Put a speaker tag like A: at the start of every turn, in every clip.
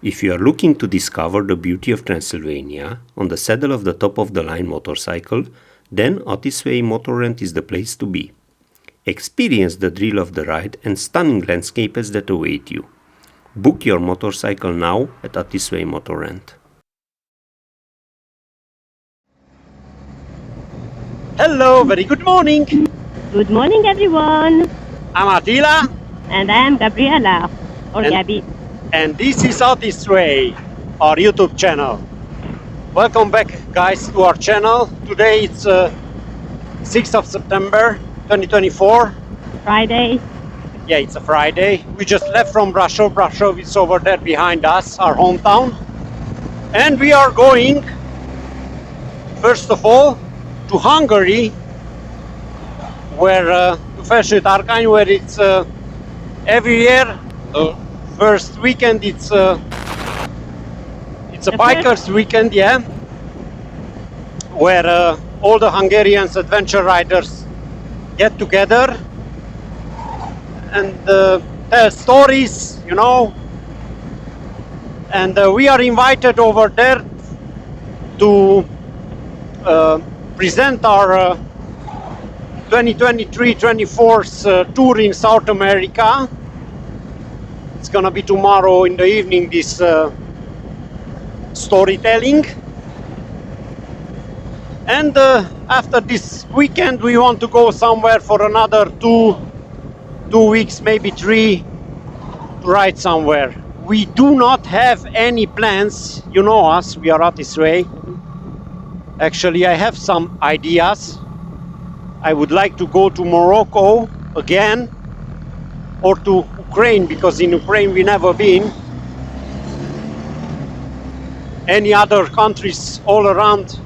A: If you are looking to discover the beauty of Transylvania on the saddle of the top-of-the-line motorcycle, then AttisWay Motor Rent is the place to be. Experience the thrill of the ride and stunning landscapes that await you. Book your motorcycle now at AttisWay Motor Rent.
B: Hello, very good morning.
C: Good morning, everyone.
B: I'm Attila.
C: And I am Gabriela, or Gabby.
B: And this is AttisWay, our YouTube channel. Welcome back, guys, to our channel. Today it's 6th of September 2024.
C: Friday.
B: Yeah, it's a Friday. We just left from Brașov. Brașov is over there behind us, our hometown. And we are going, first of all, to Hungary, where to Felső Tarkány, where it's every year first weekend it's a bikers weekend, yeah, where all the Hungarians adventure riders get together and tell stories, you know, and we are invited over there to present our 2023-24 tour in South America. It's gonna be tomorrow in the evening, this storytelling. And after this weekend we want to go somewhere for another two weeks, maybe 3, to ride somewhere. We do not have any plans, you know us, we are AttisWay. Actually, I have some ideas. I would like to go to Morocco again, or to Ukraine, because in Ukraine we never been. Any other countries all around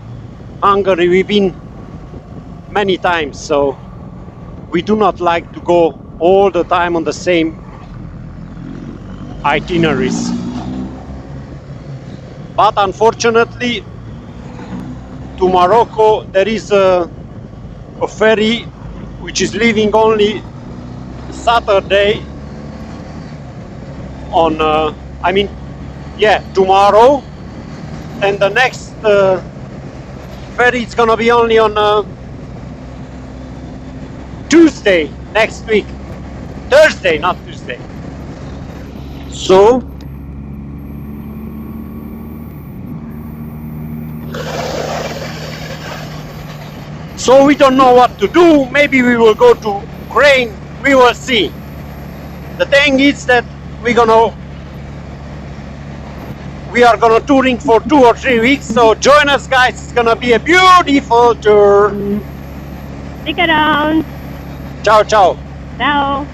B: Hungary we've been many times, so we do not like to go all the time on the same itineraries. But unfortunately, to Morocco there is a ferry which is leaving only Saturday on tomorrow, and the next ferry is gonna be only on Tuesday next week. Thursday, not Tuesday. So we don't know what to do. Maybe we will go to Ukraine. We will see. The thing is that we are gonna touring for 2 or 3 weeks. So join us, guys. It's gonna be a beautiful tour.
C: Stick around.
B: Ciao, ciao.
C: Ciao.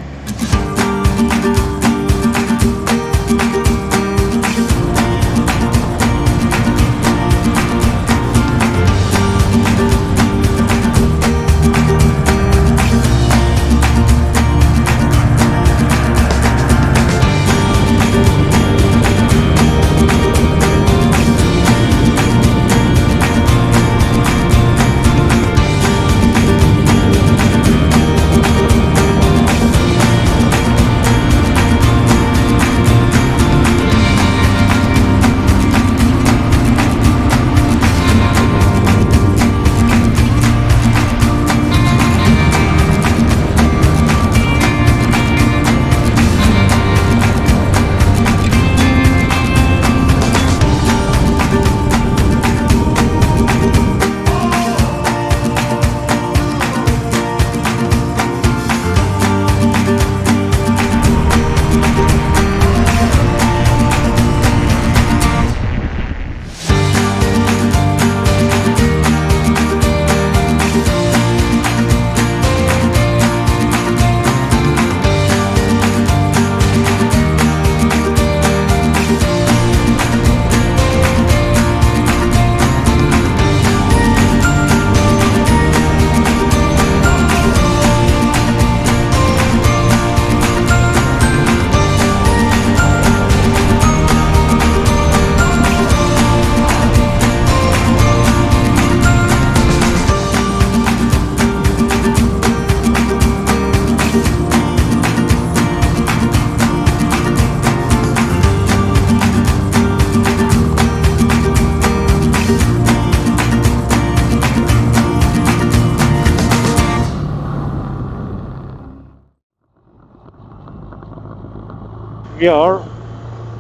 B: We are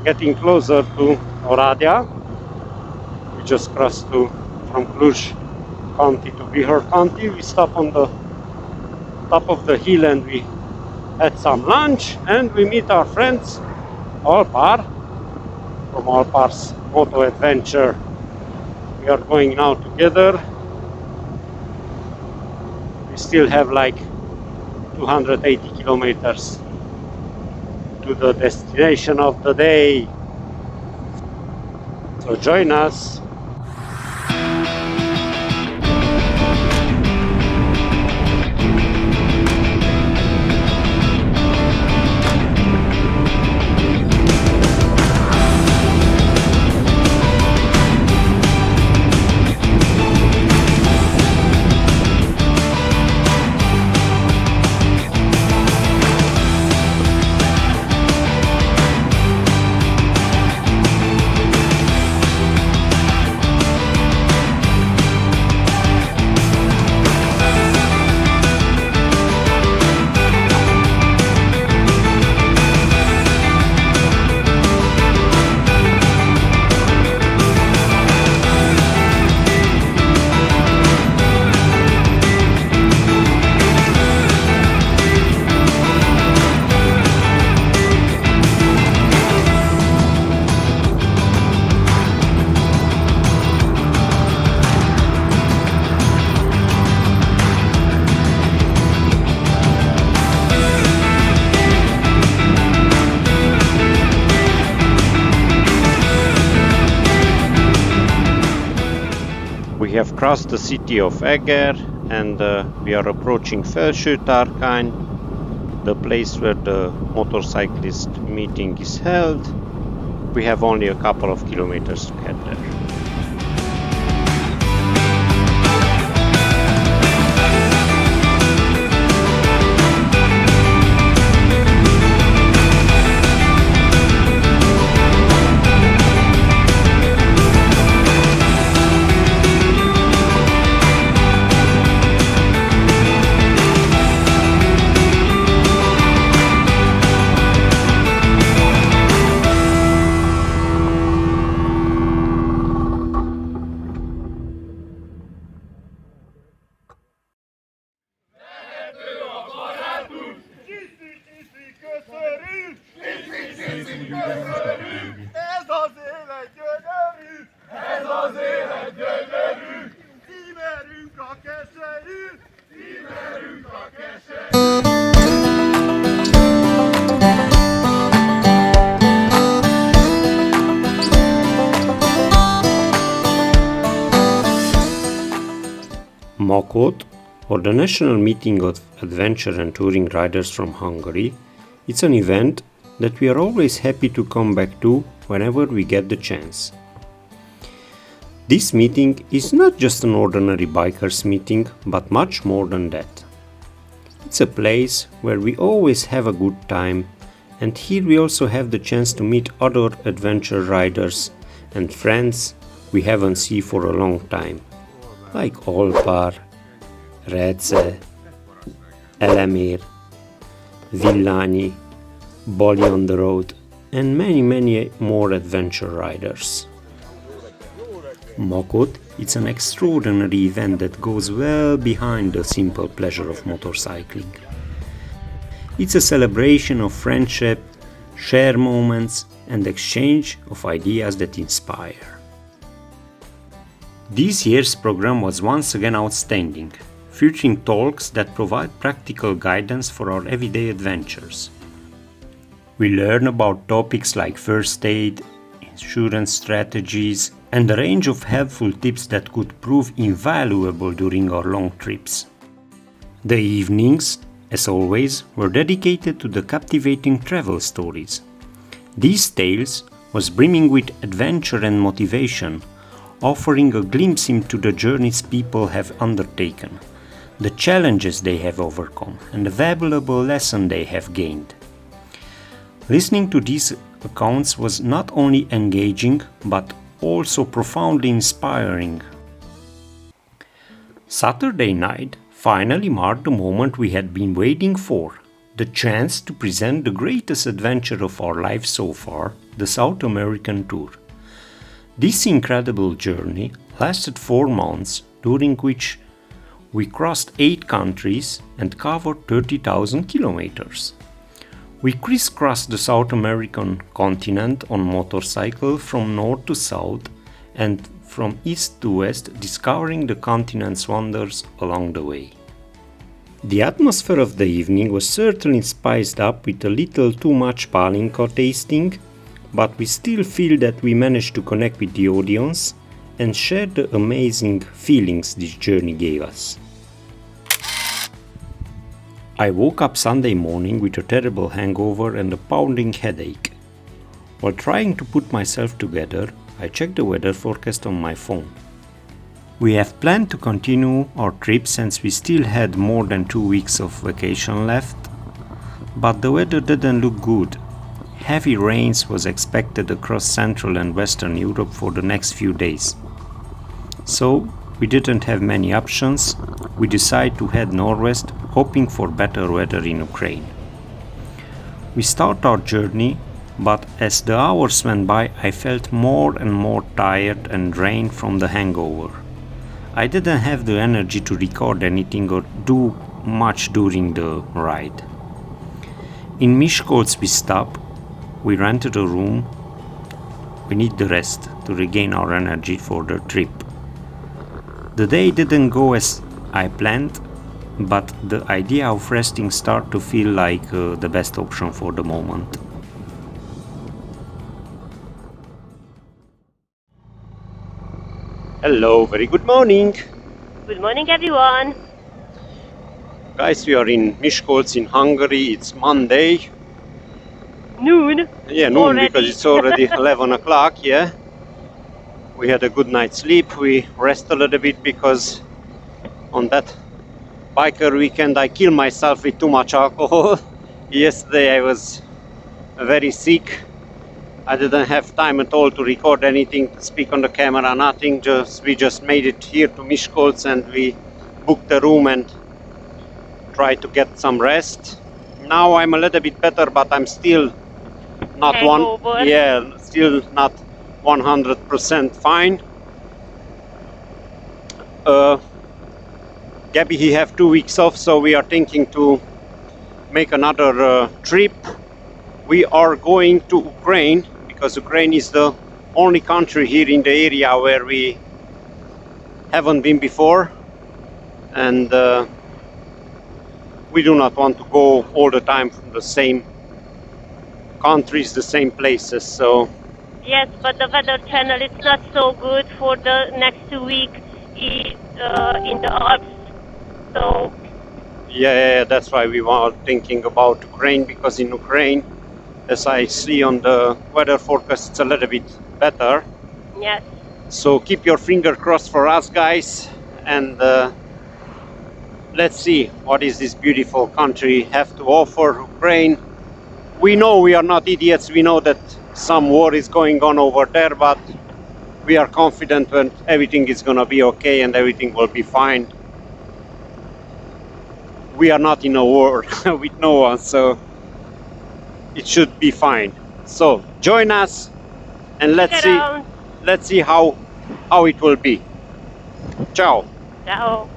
B: getting closer to Oradea. We just crossed from Cluj County to Bihor County. We stopped on the top of the hill and we had some lunch, and we meet our friends Alpar from Alpar's Moto Adventure. We are going now together. We still have like 280 kilometers to the destination of the day. So join us. We have crossed the city of Eger and we are approaching Felsőtarkány, the place where the motorcyclist meeting is held. We have only a couple of kilometers to get there.
D: Ez az élet gyönyörű! Ez az élet gyönyörű! Címerünk a keserű! Címerünk a keserű!
A: Makot, or the National Meeting of Adventure and Touring Riders from Hungary, it's an event that we are always happy to come back to whenever we get the chance. This meeting is not just an ordinary bikers meeting, but much more than that. It's a place where we always have a good time, and here we also have the chance to meet other adventure riders and friends we haven't seen for a long time, like Alpar, Redze, Elemér, Villányi, Bali on the Road, and many more adventure riders. Makot, it's an extraordinary event that goes well behind the simple pleasure of motorcycling. It's a celebration of friendship, share moments, and exchange of ideas that inspire. This year's program was once again outstanding, featuring talks that provide practical guidance for our everyday adventures. We learn about topics like first aid, insurance strategies, and a range of helpful tips that could prove invaluable during our long trips. The evenings, as always, were dedicated to the captivating travel stories. These tales was brimming with adventure and motivation, offering a glimpse into the journeys people have undertaken, the challenges they have overcome, and the valuable lesson they have gained. Listening to these accounts was not only engaging, but also profoundly inspiring. Saturday night finally marked the moment we had been waiting for, the chance to present the greatest adventure of our life so far, the South American tour. This incredible journey lasted 4 months, during which we crossed 8 countries and covered 30,000 kilometers. We crisscrossed the South American continent on motorcycle from north to south and from east to west, discovering the continent's wonders along the way. The atmosphere of the evening was certainly spiced up with a little too much palinka tasting, but we still feel that we managed to connect with the audience and share the amazing feelings this journey gave us. I woke up Sunday morning with a terrible hangover and a pounding headache. While trying to put myself together, I checked the weather forecast on my phone. We have planned to continue our trip since we still had more than 2 weeks of vacation left, but the weather didn't look good. Heavy rains was expected across Central and Western Europe for the next few days. So, we didn't have many options. We decided to head northwest, hoping for better weather in Ukraine. We start our journey, but as the hours went by, I felt more and more tired and drained from the hangover. I didn't have the energy to record anything or do much during the ride. In Miskolc we stopped, we rented a room. We need the rest to regain our energy for the trip. The day didn't go as I planned, but the idea of resting started to feel like the best option for the moment.
B: Hello, very good morning.
C: Good morning, everyone.
B: Guys, we are in Miskolc in Hungary. It's Monday.
C: Noon.
B: Yeah, noon
C: Already.
B: because it's already 11 o'clock, yeah. We had a good night's sleep. We rest a little bit because on that biker weekend I killed myself with too much alcohol. Yesterday I was very sick. I didn't have time at all to record anything, to speak on the camera, nothing. We just made it here to Miskolc and we booked a room and tried to get some rest. Now I'm a little bit better, but I'm still not
C: Hangover.
B: still not 100% fine. Gabby, he have 2 weeks off, so we are thinking to make another trip. We are going to Ukraine because Ukraine is the only country here in the area where we haven't been before, and we do not want to go all the time from the same countries, the same places. So
C: Yes, but the weather channel is not so good for the next 2 weeks in the Alps. So
B: yeah, that's why we were thinking about Ukraine, because in Ukraine, as I see on the weather forecast, it's a little bit better.
C: yes,
B: So keep your finger crossed for us, guys, and let's see what is this beautiful country have to offer. Ukraine, we know we are not idiots. We know that some war is going on over there, but we are confident that everything is gonna be okay and everything will be fine. We are not in a war with no one, so it should be fine. So join us and let's
C: Get around.
B: see how it will be. Ciao.
C: Ciao.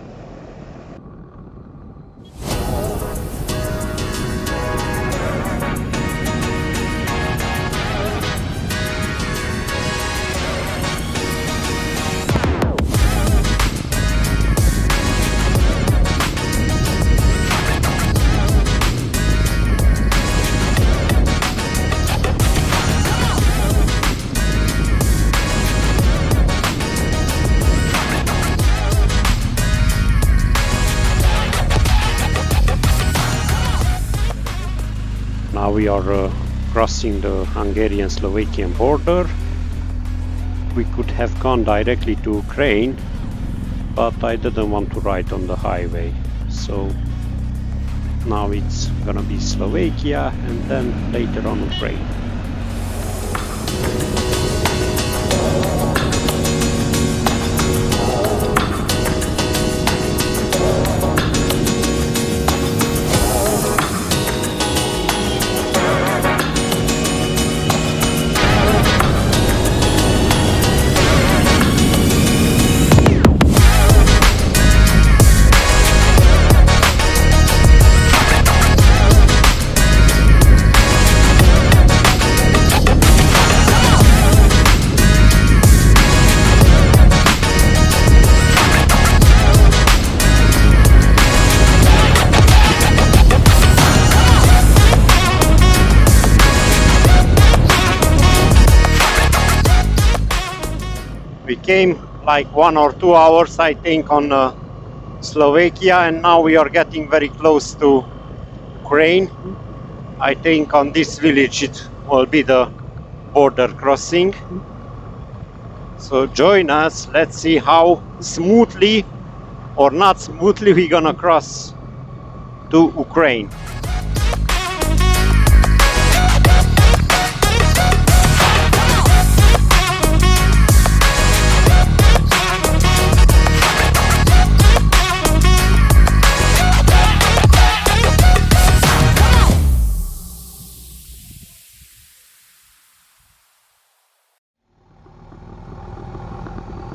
B: Now we are crossing the Hungarian-Slovakian border. We could have gone directly to Ukraine, but I didn't want to ride on the highway. So now it's gonna be Slovakia and then later on Ukraine. came like 1 or 2 hours, I think, on Slovakia, and now we are getting very close to Ukraine. I think on this village it will be the border crossing. So join us, let's see how smoothly or not smoothly we're gonna cross to Ukraine.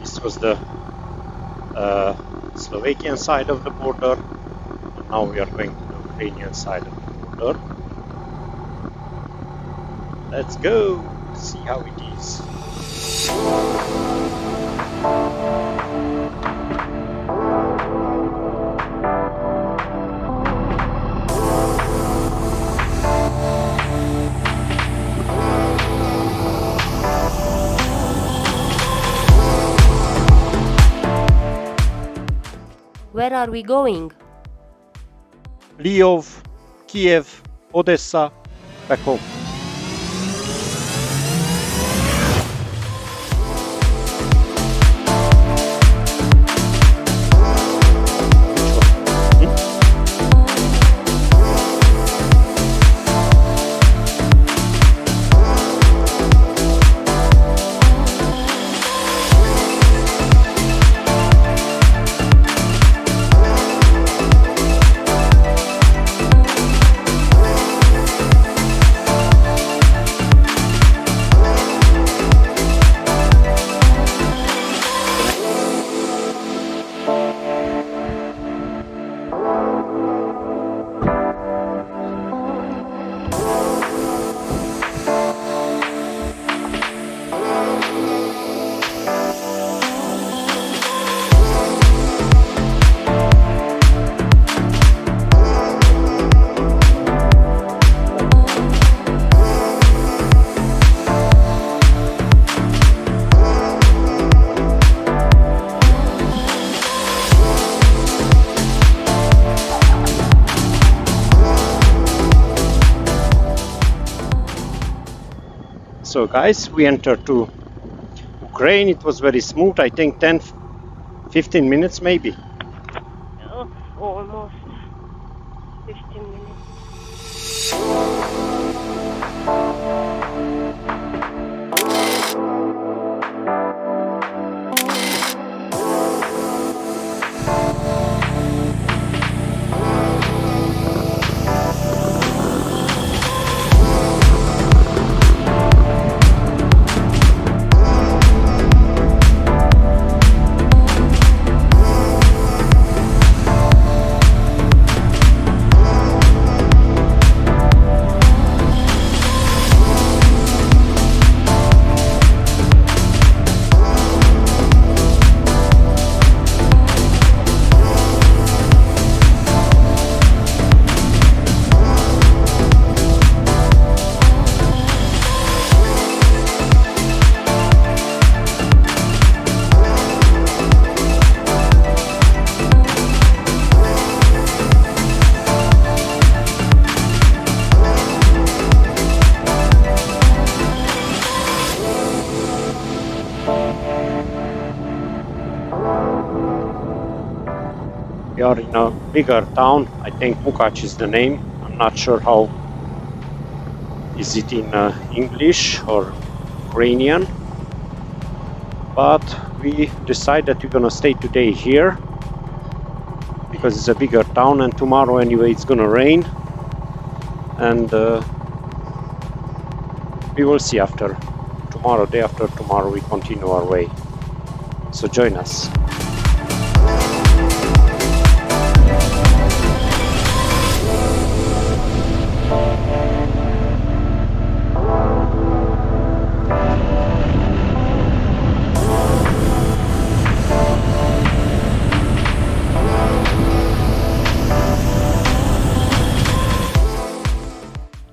B: This was the Slovakian side of the border, and now we are going to the Ukrainian side of the border. Let's go see how it is.
C: Where are we going?
B: Lviv, Kiev, Odessa, back home. So guys, we entered to Ukraine. It was very smooth, I think 10-15 minutes maybe.
C: Oh, almost 15 minutes.
B: We are in a bigger town. I think Mukac is the name. I'm not sure how is it in English or Ukrainian. But we decided that we're gonna stay today here because it's a bigger town, and tomorrow anyway it's gonna rain. And we will see after tomorrow, day after tomorrow, we continue our way. So join us.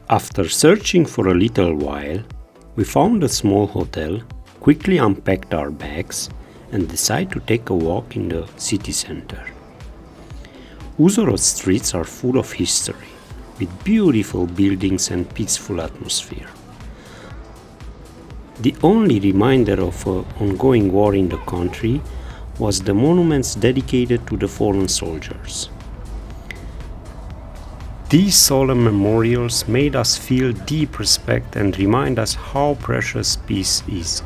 A: After searching for a little while, we found a small hotel, quickly unpacked our bags, and decide to take a walk in the city center. Uzhhorod streets are full of history, with beautiful buildings and peaceful atmosphere. The only reminder of an ongoing war in the country was the monuments dedicated to the fallen soldiers. These solemn memorials made us feel deep respect and remind us how precious peace is.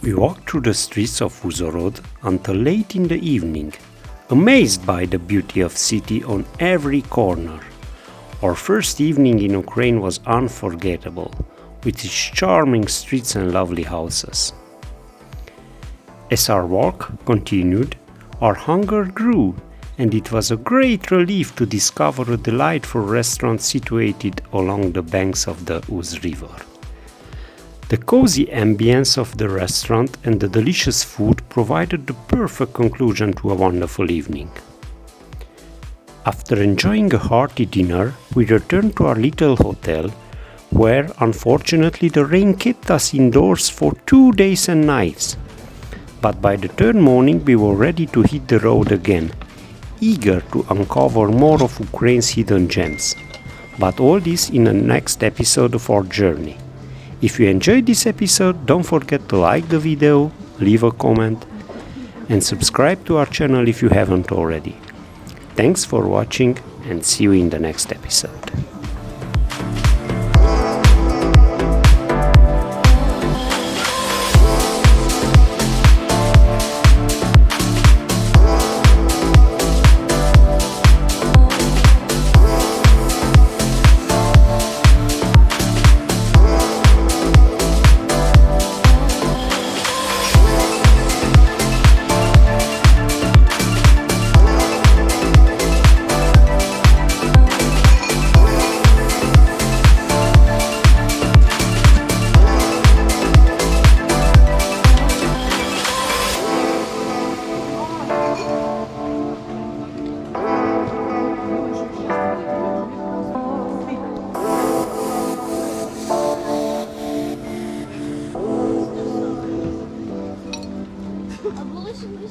A: We walked through the streets of Uzhhorod until late in the evening, amazed by the beauty of the city on every corner. Our first evening in Ukraine was unforgettable, with its charming streets and lovely houses. As our walk continued, our hunger grew, and it was a great relief to discover a delightful restaurant situated along the banks of the Uz River. The cozy ambience of the restaurant and the delicious food provided the perfect conclusion to a wonderful evening. After enjoying a hearty dinner, we returned to our little hotel, where unfortunately the rain kept us indoors for 2 days and nights. But by the third morning we were ready to hit the road again, eager to uncover more of Ukraine's hidden gems. But all this in the next episode of our journey. If you enjoyed this episode, don't forget to like the video, leave a comment, and subscribe to our channel if you haven't already. Thanks for watching, and see you in the next episode.
E: А були 70.